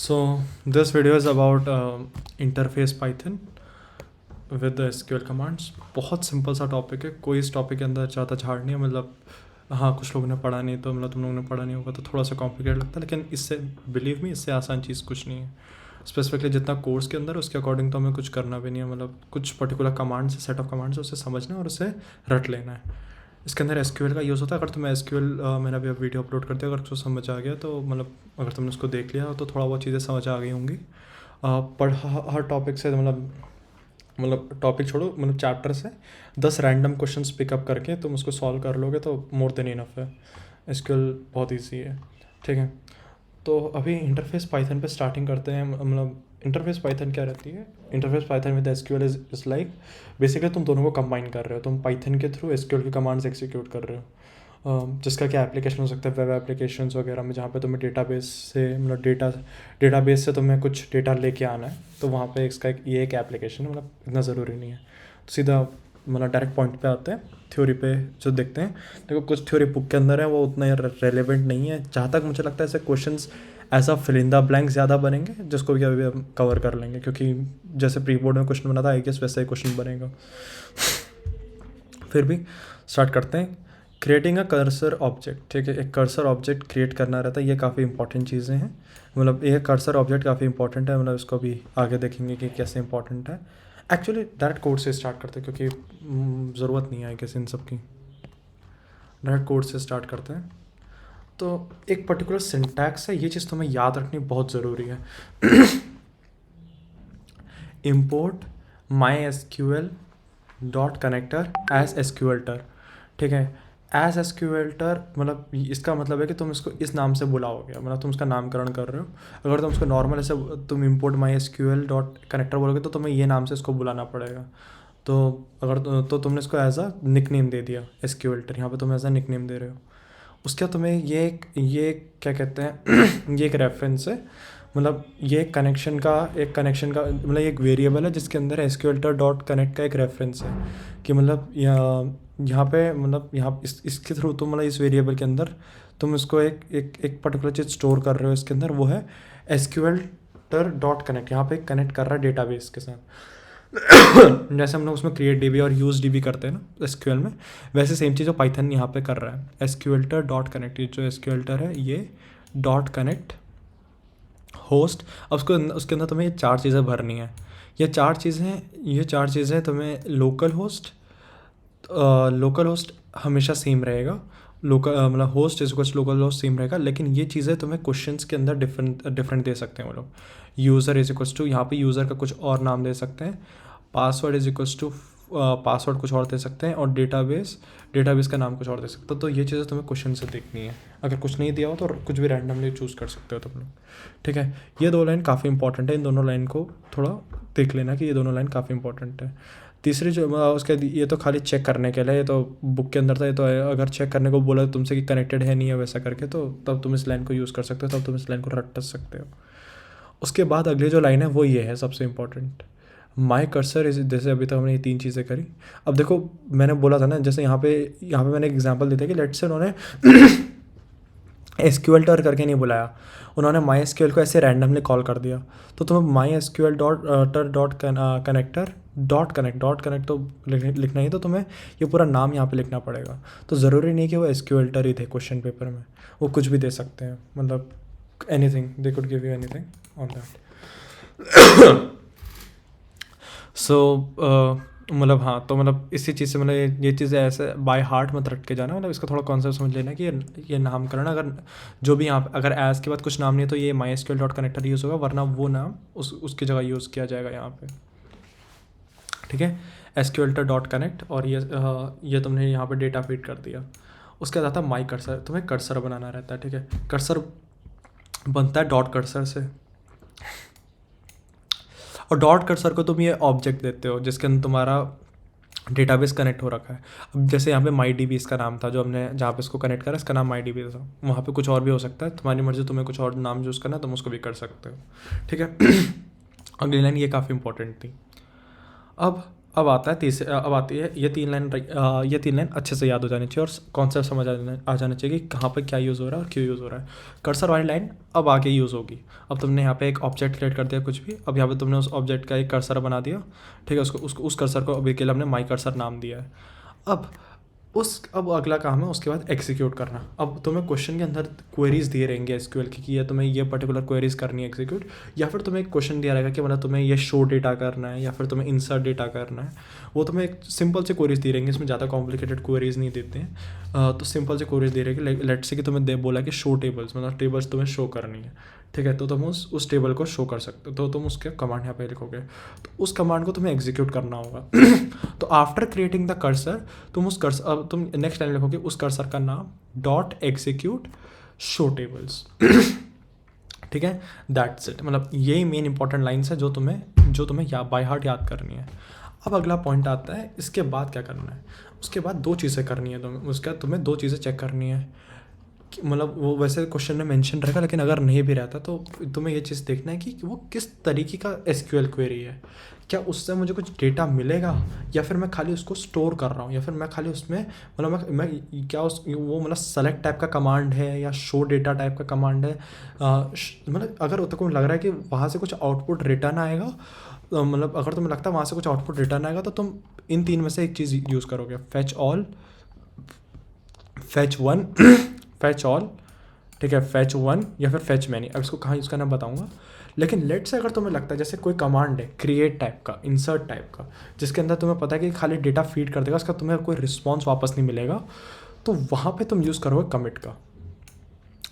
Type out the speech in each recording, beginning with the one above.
So this video is about interface Python with the SQL commands. बहुत simple सा topic है, कोई इस टॉपिक के अंदर ज़्यादा झाड़ नहीं है। मतलब हाँ, कुछ लोगों ने पढ़ा नहीं तो मतलब तुम लोगों ने पढ़ा नहीं होगा तो थोड़ा सा कॉम्प्लिकेट लगता है, लेकिन इससे बिलीव मी इससे आसान चीज़ कुछ नहीं है। स्पेसिफिकली जितना कोर्स के अंदर उसके अकॉर्डिंग तो हमें कुछ करना भी नहीं है। मतलब कुछ particular commands, set of commands है, उसे समझना है और उसे रट लेना है। इसके अंदर एसक्यूएल का यूज़ होता है। अगर तुम्हें एसक्यूएल मैंने अभी वीडियो अपलोड कर दिया, अगर उसको समझ आ गया तो मतलब अगर तुमने उसको देख लिया तो थोड़ा बहुत चीज़ें समझ आ गई होंगी। पर हर टॉपिक से मतलब टॉपिक छोड़ो, मतलब चैप्टर से 10 रैंडम क्वेश्चंस पिकअप करके तुम उसको सॉल्व कर लोगे तो मोर देन इनफ है। एसक्यूएल बहुत ईजी है, ठीक है। तो अभी इंटरफेस पाइथन पे स्टार्टिंग करते हैं। मतलब इंटरफेस पाइथन क्या रहती है? Interface Python with SQL is like basically तुम दोनों को कंबाइन कर रहे हो। तुम पाइथन के थ्रू एसक्यूएल की कमांड्स एग्जीक्यूट कर रहे हो। जिसका क्या एप्लीकेशन हो सकता है, वेब एप्लीकेशंस वगैरह में, जहाँ पे तुम्हें डेटाबेस से मतलब डेटाबेस से तुम्हें कुछ डेटा लेके आना है, तो वहाँ पे इसका ये एक एप्लीकेशन है। मतलब इतना ज़रूरी नहीं है। तो सीधा मतलब डायरेक्ट पॉइंट पे आते हैं, थ्योरी पे जो देखते हैं। देखो कुछ थ्योरी बुक के अंदर है, वो उतना रेलेवेंट नहीं है। जहाँ तक मुझे लगता है ऐसे क्वेश्चंस ऐसा फिल इन द ब्लैंक ज़्यादा बनेंगे, जिसको भी अभी हम कवर कर लेंगे, क्योंकि जैसे प्री बोर्ड में क्वेश्चन बना था आई गेस वैसा ही क्वेश्चन बनेगा। फिर भी स्टार्ट करते हैं। क्रिएटिंग अ कर्सर ऑब्जेक्ट, ठीक है। एक कर्सर ऑब्जेक्ट क्रिएट करना रहता है, ये काफ़ी इंपॉर्टेंट चीज़ें हैं। मतलब ये कर्सर ऑब्जेक्ट काफ़ी इंपॉर्टेंट है। मतलब इसको भी आगे देखेंगे कि कैसे इंपॉर्टेंट है। एक्चुअली डायरेक्ट कोड से स्टार्ट करते हैं, क्योंकि ज़रूरत नहीं है कैसे इन सब की। डायरेक्ट कोड से स्टार्ट करते हैं। तो एक पर्टिकुलर सिंटैक्स है, ये चीज़ तुम्हें याद रखनी बहुत ज़रूरी है। Import my SQL dot connector as SQLtor, ठीक है। एज एसक्यूएल्टर मतलब इसका मतलब है कि तुम इसको इस नाम से बुलाओगे, मतलब तुम उसका नामकरण कर रहे हो। अगर तुम उसको नॉर्मल ऐसे तुम import my SQL dot connector बोलोगे तो तुम्हें ये नाम से इसको बुलाना पड़ेगा। तो अगर तो तुमने इसको एज अ निक नेम दे दिया एसक्यूएल्टर, यहाँ पे तुम एज अ निक नेम दे रहे हो। उसके बाद तुम्हें ये क्या कहते हैं ये एक रेफरेंस है। मतलब ये एक कनेक्शन का मतलब एक वेरिएबल है जिसके अंदर एसक्यूएल्टर डॉट कनेक्ट का एक रेफरेंस है। कि मतलब यहाँ पे मतलब यहाँ इसके थ्रू तुम मतलब इस वेरिएबल के अंदर तुम इसको एक पर्टिकुलर चीज़ स्टोर कर रहे हो इसके अंदर, वो है एसक्यूएल्टर डॉट कनेक्ट। यहाँ पे कनेक्ट कर रहा है डेटाबेस के साथ। जैसे हम लोग उसमें क्रिएट डीबी और यूज डीबी करते हैं ना एसक्यूएल में, वैसे सेम चीज़ जो पाइथन यहाँ पे कर रहा है। एसक्यूएल्टर डॉट कनेक्ट, ये जो एसक्यूएल्टर है ये डॉट कनेक्ट होस्ट। अब उसके अंदर तुम्हें ये 4 चीज़ें भरनी है। ये 4 चीज़ें तुम्हें लोकल होस्ट हमेशा सेम रहेगा। लोकल मतलब host is equals local host same रहेगा, लेकिन ये चीज़ें तुम्हें क्वेश्चंस के अंदर डिफरेंट दे सकते हैं वो लोग। यूज़र इज इक्वल्स टू, यहाँ पे यूज़र का कुछ और नाम दे सकते हैं। Password is equals to password कुछ और दे सकते हैं, और डेटाबेस का नाम कुछ और दे सकते हो। तो ये चीज़ें तुम्हें क्वेश्चन से देखनी है। अगर कुछ नहीं दिया हो तो कुछ भी रैंडमली चूज़ कर सकते हो तुम लोग, ठीक है। ये 2 लाइन काफ़ी इंपॉर्टेंट है, इन दोनों लाइन को थोड़ा देख लेना कि ये दोनों लाइन काफ़ी इंपॉर्टेंट है। तीसरी जो उसके ये तो खाली चेक करने के लिए, ये तो बुक के अंदर था। ये तो अगर चेक करने को बोला तुमसे कि कनेक्टेड है नहीं है वैसा करके, तो तब तुम इस लाइन को यूज़ कर सकते हो, तब तुम इस लाइन को रट सकते हो। उसके बाद अगली जो लाइन है वो ये है सबसे इम्पॉर्टेंट, माई कर्सर इज। जैसे अभी तक हमने ये 3 चीज़ें करी। अब देखो मैंने बोला था ना, जैसे यहाँ पे मैंने एक एग्जांपल दिया कि लेट्स से उन्होंने एसक्यूएल करके नहीं बुलाया, उन्होंने माई एसक्यूएल को ऐसे रैंडमली कॉल कर दिया। तो तुम्हें माई SQL dot connector dot connect तो लिखना ही, तो तुम्हें ये पूरा नाम यहाँ पे लिखना पड़ेगा। तो ज़रूरी नहीं कि वो एसक्यूएल्टर ही थे क्वेश्चन पेपर में, वो कुछ भी दे सकते हैं। मतलब anything, they could give you anything on that. So मतलब हाँ, तो मतलब इसी चीज़ से मतलब ये चीज़ें ऐसे बाय हार्ट मत रट के जाना। मतलब इसका थोड़ा कॉन्सेप्ट समझ लेना कि ये नामकरण अगर जो भी यहाँ अगर एज के बाद कुछ नाम नहीं है तो ये माई एसक्यूएल डॉट कनेक्टर यूज़ होगा, वरना वो नाम उसकी जगह यूज़ किया जाएगा यहाँ पे, ठीक है। एसक्यूएल्टर डॉट कनेक्ट, और ये तुमने यहाँ पे डेटा फीड कर दिया। उसके बाद आता है माई कर्सर, तुम्हें कर्सर बनाना रहता है, ठीक है। कर्सर बनता है डॉट कर्सर से, और डॉट कर्सर को तुम ये ऑब्जेक्ट देते हो जिसके अंदर तुम्हारा डेटाबेस कनेक्ट हो रखा है। अब जैसे यहाँ पे माई डी बी इसका नाम था, जो हमने जहाँ पे इसको कनेक्ट करा इसका नाम माई डी बी था। वहाँ पे कुछ और भी हो सकता है, तुम्हारी मर्जी, तुम्हें कुछ और नाम यूज़ करना है तुम उसको भी कर सकते हो, ठीक है। अगली लाइन ये काफ़ी इंपॉर्टेंट थी। अब अब आता है अब आती है ये 3 लाइन। ये 3 लाइन अच्छे से याद हो जानी चाहिए और कॉन्सेप्ट समझ आ जाना चाहिए कि कहाँ पर क्या यूज़ हो रहा है और क्यों यूज़ हो रहा है। कर्सर वाली लाइन अब आगे यूज़ होगी। अब तुमने यहाँ पे एक ऑब्जेक्ट क्रिएट कर दिया कुछ भी, अब यहाँ पे तुमने उस ऑब्जेक्ट का एक कर्सर बना दिया, ठीक है। उस कर्सर को अभी के लिए हमने माई कर्सर नाम दिया है। अब अगला काम है उसके बाद एग्जीक्यूट करना। अब तुम्हें क्वेश्चन के अंदर क्वेरीज दिए रहेंगे एसक्यूएल की कि ये तुम्हें ये पर्टिकुलर क्वेरीज करनी है एग्जीक्यूट, या फिर तुम्हें एक क्वेश्चन दिया रहेगा कि मतलब तुम्हें ये शो डेटा करना है या फिर तुम्हें इंसर्ट डेटा करना है। वो तुम्हें एक सिंपल से क्वेरीज दी रहेंगे, इसमें ज़्यादा कॉम्प्लिकेटेड क्वेरीज नहीं देते हैं। तो सिंपल से क्वेरीज दे रहेगी। लेट से कि तुम्हें बोला कि शो टेबल्स, मतलब टेबल्स तुम्हें शो करनी है, ठीक है। तो तुम उस टेबल को शो कर सकते हो, तो तुम उसके कमांड यहाँ पे लिखोगे, तो उस कमांड को तुम्हें एग्जीक्यूट करना होगा। तो आफ्टर क्रिएटिंग द कर्सर तुम उस कर्सर, अब तुम नेक्स्ट लाइन लिखोगे उस कर्सर का नाम डॉट एग्जीक्यूट शो टेबल्स, ठीक है। दैट्स इट, मतलब यही मेन इंपॉर्टेंट लाइन्स है जो तुम्हें बाय हार्ट याद करनी है। अब अगला पॉइंट आता है इसके बाद क्या करना है। उसके बाद 2 चीज़ें करनी है तुम्हें 2 चीज़ें चेक करनी है। मतलब वो वैसे क्वेश्चन में मेंशन रहेगा, लेकिन अगर नहीं भी रहता तो तुम्हें ये चीज़ देखना है कि वो किस तरीके का एसक्यूएल क्वेरी है। क्या उससे मुझे कुछ डेटा मिलेगा, या फिर मैं खाली उसको स्टोर कर रहा हूँ, या फिर मैं खाली उसमें मतलब मैं क्या वो मतलब सेलेक्ट टाइप का कमांड है या शो डेटा टाइप का कमांड है। मतलब अगर तुमको लग रहा है कि वहाँ से कुछ आउटपुट रिटर्न आएगा, मतलब अगर तुम्हें लगता है वहाँ से कुछ आउटपुट रिटर्न आएगा, तो तुम इन 3 में से एक चीज़ यूज़ करोगे, fetch all, fetch one, fetch all, ठीक है, फेच वन या फिर फेच मैनी। अब इसको कहाँ यूज़ करना बताऊँगा। लेकिन लेट से अगर तुम्हें लगता है जैसे कोई कमांड है क्रिएट टाइप का, इंसर्ट टाइप का, जिसके अंदर तुम्हें पता है कि खाली डेटा फीड कर देगा, उसका तुम्हें कोई रिस्पॉन्स वापस नहीं मिलेगा, तो वहाँ पे तुम यूज़ करोगे कमिट का।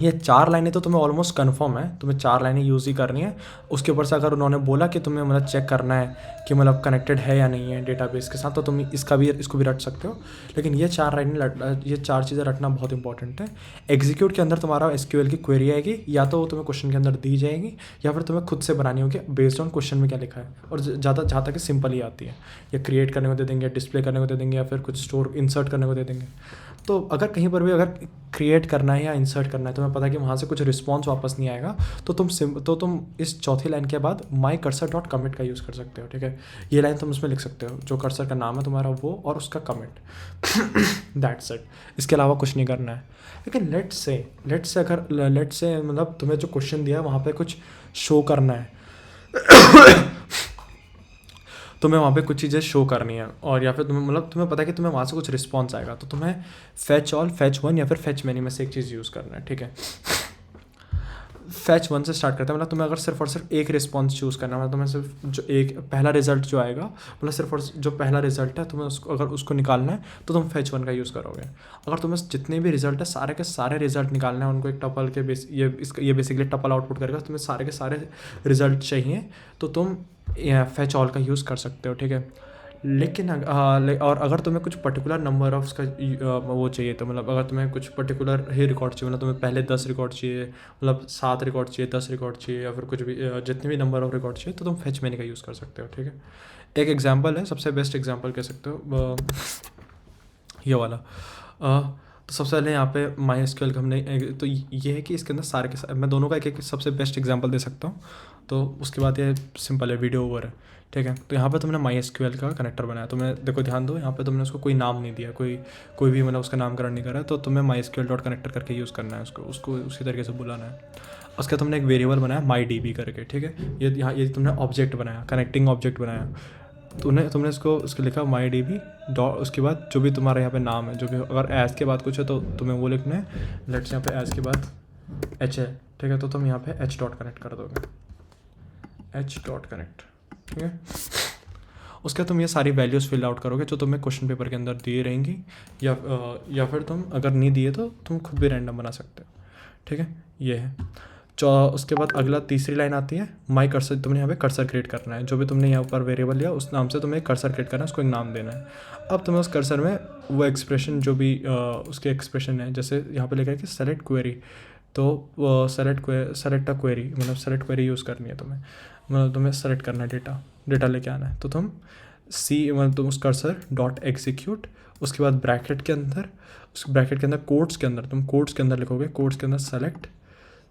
ये 4 लाइनें तो तुम्हें ऑलमोस्ट कन्फर्म है, तुम्हें 4 लाइनें यूज़ ही करनी है। उसके ऊपर से अगर उन्होंने बोला कि तुम्हें मतलब चेक करना है कि मतलब कनेक्टेड है या नहीं है डेटाबेस के साथ, तो तुम इसको भी रट सकते हो। लेकिन ये 4 चीज़ें रटना बहुत इंपॉर्टेंट है। एग्जीक्यूट के अंदर तुम्हारा एसक्यूएल की क्वेरी आएगी, या तो वो तुम्हें क्वेश्चन के अंदर दी जाएगी, या फिर तुम्हें खुद से बनानी होगी बेस्ड ऑन क्वेश्चन में क्या लिखा है। और जहाँ तक सिंपल ही आती है, या क्रिएट करने को दे देंगे, डिस्प्ले करने को दे देंगे, या फिर कुछ स्टोर इंसर्ट करने को दे देंगे। तो अगर कहीं पर भी अगर क्रिएट करना है या इंसर्ट करना है, तो मैं पता है कि वहाँ से कुछ रिस्पॉन्स वापस नहीं आएगा, तो तुम इस चौथी लाइन के बाद माई कर्सर डॉट कमिट का यूज़ कर सकते हो, ठीक है। ये लाइन तुम उसमें लिख सकते हो, जो कर्सर का नाम है तुम्हारा वो और उसका कमिट। दैट्स इट, इसके अलावा कुछ नहीं करना है। लेकिन लेट से मतलब तुम्हें जो क्वेश्चन दिया है वहाँ पे कुछ शो करना है, तुम्हें वहाँ पे कुछ चीज़ें शो करनी है, और या फिर तुम्हें पता है कि तुम्हें वहाँ से कुछ रिस्पॉन्स आएगा, तो तुम्हें फेच ऑल, फेच वन या फिर फेच मैनी में से एक चीज़ यूज़ करना है, ठीक है। फेच वन से स्टार्ट करते हैं, मतलब तुम्हें अगर सिर्फ और सिर्फ एक रिस्पॉन्स चूज़ करना है, मतलब तुम्हें सिर्फ जो एक पहला रिजल्ट जो आएगा, मतलब सिर्फ और जो पहला रिजल्ट है तुम्हें उसको निकालना है, तो तुम फेच वन का यूज़ करोगे। अगर तुम्हें जितने भी रिजल्ट है सारे के सारे रिजल्ट निकालना है, उनको एक टपल के ये बेसिकली टपल आउटपुट करेगा, तुम्हें सारे के सारे रिजल्ट चाहिए, तो तुम फेच ऑल का यूज़ कर सकते हो, ठीक है। लेकिन और अगर तुम्हें कुछ पर्टिकुलर नंबर ऑफ उसका वो चाहिए, तो मतलब अगर तुम्हें कुछ पर्टिकुलर ही रिकॉर्ड चाहिए, मतलब तुम्हें पहले 10 रिकॉर्ड चाहिए, मतलब 7 रिकॉर्ड चाहिए, 10 रिकॉर्ड चाहिए, या फिर कुछ भी जितने भी नंबर ऑफ रिकॉर्ड चाहिए, तो तुम फेच मैनी का यूज़ कर सकते हो, ठीक है। एक एग्जांपल है, सबसे बेस्ट एग्जांपल कह सकते हो ये वाला। तो सबसे पहले यहाँ पे माई एसक्यूएल का हमने तो ये है कि इसके अंदर सारे के सारे मैं दोनों का एक सबसे बेस्ट एग्जांपल दे सकता हूँ। तो उसके बाद ये सिंपल है, वीडियो ओवर है, ठीक है। तो यहाँ पे तुमने माई एसक्यूएल का कनेक्टर बनाया, तुम्हें देखो ध्यान दो, यहाँ पे तुमने उसको कोई नाम नहीं दिया, कोई भी मतलब उसका नामकरण नहीं करा है, तो तुम्हें माई एसक्यूएल डॉट कनेक्टर करके यूज़ करना है, उसको उसी तरीके से बुलाना है। उसके बाद तुमने एक वेरिएबल बनाया माई डी करके, ठीक है। ये तुमने ऑब्जेक्ट बनाया, कनेक्टिंग ऑब्जेक्ट बनाया, तुमने उसको लिखा माई डी बी डॉट, उसके बाद जो भी तुम्हारा यहाँ पे नाम है, जो भी अगर एज के बाद कुछ है तो तुम्हें वो लिखना है। लेट्स यहाँ पे एज के बाद एच है, ठीक है, तो तुम यहाँ पे एच डॉट कनेक्ट कर दोगे, एच डॉट कनेक्ट, ठीक है। उसके बाद तुम ये सारी वैल्यूज़ फिल आउट करोगे जो तुम्हें क्वेश्चन पेपर के अंदर दिए रहेंगी, या फिर तुम अगर नहीं दिए तो तुम खुद भी रैंडम बना सकते हो, ठीक है। ये है उसके बाद अगला तीसरी लाइन आती है माई कर्सर। तुमने यहाँ पे कर्सर क्रिएट करना है, जो भी तुमने यहाँ पर वेरिएबल लिया उस नाम से तुम्हें कर्सर क्रिएट करना है, उसको एक नाम देना है। अब तुम्हें उस कर्सर में वो एक्सप्रेशन जो भी उसके एक्सप्रेशन है, जैसे यहाँ पे लिखा है कि सेलेक्ट क्वेरी, तो सेलेक्ट अ क्वेरी, मतलब सेलेक्ट क्वेरी यूज़ करनी है तुम्हें, मतलब तुम्हें सेलेक्ट करना है डेटा लेके आना है, तो तुम मतलब तुम उस कर्सर डॉट एग्जीक्यूट, उसके बाद ब्रैकेट के अंदर कोड्स के अंदर तुम कोड्स के अंदर लिखोगे, कोड्स के अंदर सेलेक्ट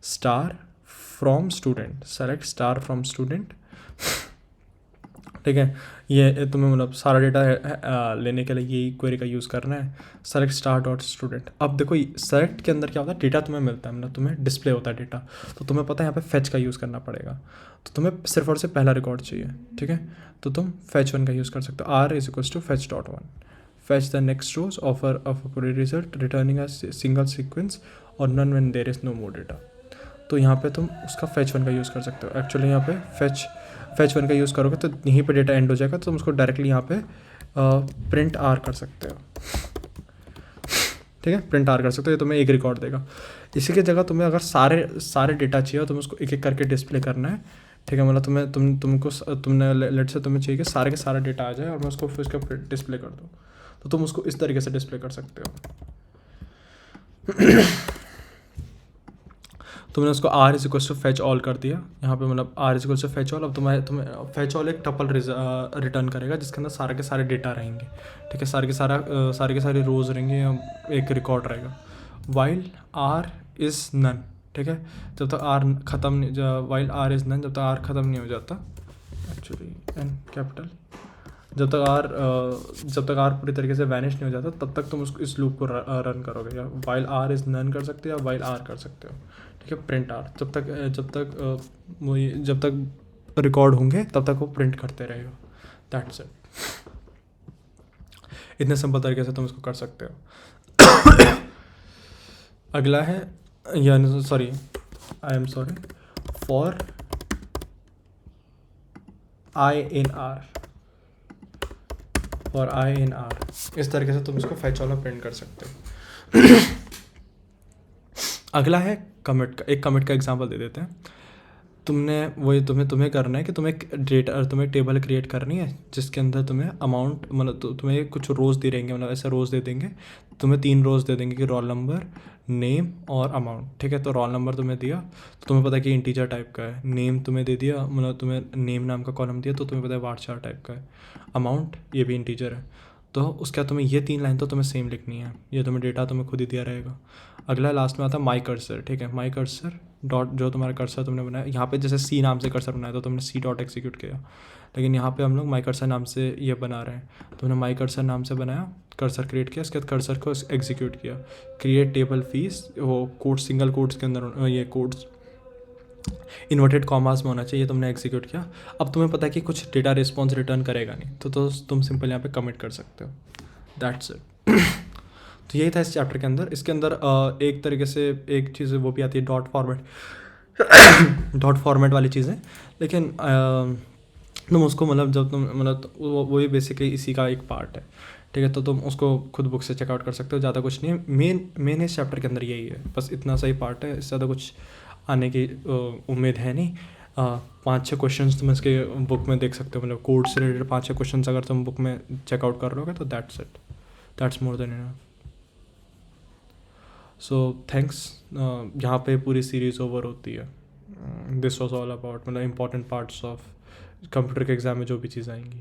स्टार फ्रॉम स्टूडेंट, ठीक है। ये तुम्हें मतलब सारा डेटा लेने के लिए यही क्वेरी का यूज़ करना है, सेलेक्ट स्टार डॉट स्टूडेंट। अब देखो सेलेक्ट के अंदर क्या होता है, डेटा तुम्हें मिलता है, मतलब तुम्हें डिस्प्ले होता है डेटा, तो तुम्हें पता है यहाँ पे फेच का यूज़ करना पड़ेगा। तो तुम्हें सिर्फ और सिर्फ पहला रिकॉर्ड चाहिए, ठीक है, तो तुम फेच वन का यूज़ कर सकते हो। R is equals to fetch dot one, fetch the next rows of a of query result returning a single sequence or none when there is no more data. तो यहाँ पे तुम उसका फेच वन का यूज़ कर सकते हो। एक्चुअली यहाँ पे फेच वन का यूज़ करोगे तो यहीं पे डेटा एंड हो जाएगा, तो तुम उसको डायरेक्टली यहाँ पे प्रिंट आर कर सकते हो, ठीक है, प्रिंट आर कर सकते हो, ये तुम्हें एक रिकॉर्ड देगा। इसी की जगह तुम्हें अगर सारे डेटा चाहिए और तुम्हें उसको एक एक करके डिस्प्ले करना है, ठीक है, मतलब तुमने लेट से तुम्हें चाहिए कि सारे के सारा डेटा आ जाए और मैं उसको फिर उसका डिस्प्ले कर दूँ, तो तुम उसको इस तरीके से डिस्प्ले कर सकते हो। तुमने उसको R is equal to fetch all कर दिया यहाँ पे, मतलब R is equal to fetch all. अब तुम्हें फेच ऑल एक टपल रिटर्न करेगा जिसके अंदर सारे के सारे डेटा रहेंगे, ठीक है, सारे के सारे रोज रहेंगे, एक रिकॉर्ड रहेगा। वाइल आर इज़ नन, ठीक है, जब तक आर ख़त्म नहीं, वाइल आर इज़ नन, जब तक आर ख़त्म नहीं हो जाता, एक्चुअली एन कैपिटल, जब तक आर पूरी तरीके से वैनिश नहीं हो जाता तब तक तुम उसको इस लूप को रन करोगे, या वाइल आर इज़ नन कर सकते हो या वाइल आर कर सकते हो, ठीक है, प्रिंट आर, जब तक रिकॉर्ड होंगे तब तक वो प्रिंट करते रहेगा। That's it. इतने सिंपल तरीके से तुम इसको कर सकते हो। अगला है, या sorry, I am sorry, for I in are, for I in are, इस तरीके से तुम इसको फेच वाला प्रिंट कर सकते हो। अगला है कमिट का। एक कमिट का एग्जांपल दे देते हैं। तुम्हें करना है कि तुम्हें एक टेबल क्रिएट करनी है जिसके अंदर तुम्हें अमाउंट, मतलब तुम्हें कुछ रोज़ दे देंगे, मतलब ऐसे रोज़ दे देंगे, तुम्हें 3 रोज़ दे देंगे कि रोल नंबर, नेम और अमाउंट, ठीक है। तो रोल नंबर तुम्हें दिया तो तुम्हें पता है कि इंटीजर टाइप का है, नेम तुम्हें दे दिया, मतलब तुम्हें नेम नाम का कॉलम दिया तो तुम्हें पता है वार्डचार टाइप का है, अमाउंट ये भी इंटीजर है। तो उसके बाद तुम्हें ये 3 लाइन तो तुम्हें सेम लिखनी है, ये तुम्हें डेटा तुम्हें खुद ही दिया रहेगा। अगला लास्ट में आता है माई कर्सर, ठीक है, माई कर्सर डॉट, जो तुम्हारा कर्सर तुमने बनाया, यहाँ पे जैसे सी नाम से कर्सर बनाया तो तुमने सी डॉट एग्जीक्यूट किया, लेकिन यहाँ पे हम लोग माई कर्सर नाम से ये बना रहे हैं, तुमने माई कर्सर नाम से बनाया, कर्सर क्रिएट किया, उसके बाद कर्सर को एग्जीक्यूट किया, क्रिएट टेबल फीस, वो कोड सिंगल कोड्स के अंदर, ये कोड्स इन्वर्टेड कॉमास में होना चाहिए, तुमने एग्जीक्यूट किया। अब तुम्हें पता है कि कुछ डेटा रिस्पॉन्स रिटर्न करेगा नहीं, तो तुम सिंपल यहाँ पे कमिट कर सकते हो। That's it. तो यही था इस चैप्टर के अंदर। इसके अंदर एक तरीके से एक चीज़ वो भी आती है डॉट फॉर्मेट वाली चीज़ें, लेकिन तुम उसको मतलब जब तुम मतलब वो भी बेसिकली इसी का एक पार्ट है, ठीक है, तो तुम उसको खुद बुक से चेकआउट कर सकते हो, ज़्यादा कुछ नहीं है। मेन इस चैप्टर के अंदर यही है, बस इतना सा ही पार्ट है, इससे ज़्यादा कुछ आने की उम्मीद है नहीं। 5-6 क्वेश्चन तुम इसके बुक में देख सकते हो, मतलब कोड से रिलेटेड 5-6 क्वेश्चन अगर तुम बुक में चेकआउट कर लोगे तो that's it, that's more than enough. So thanks. यहाँ पे पूरी सीरीज़ ओवर होती है। दिस वॉज ऑल अबाउट मतलब इंपॉर्टेंट पार्ट्स ऑफ कंप्यूटर के एग्ज़ाम में जो भी चीज़ आएंगी।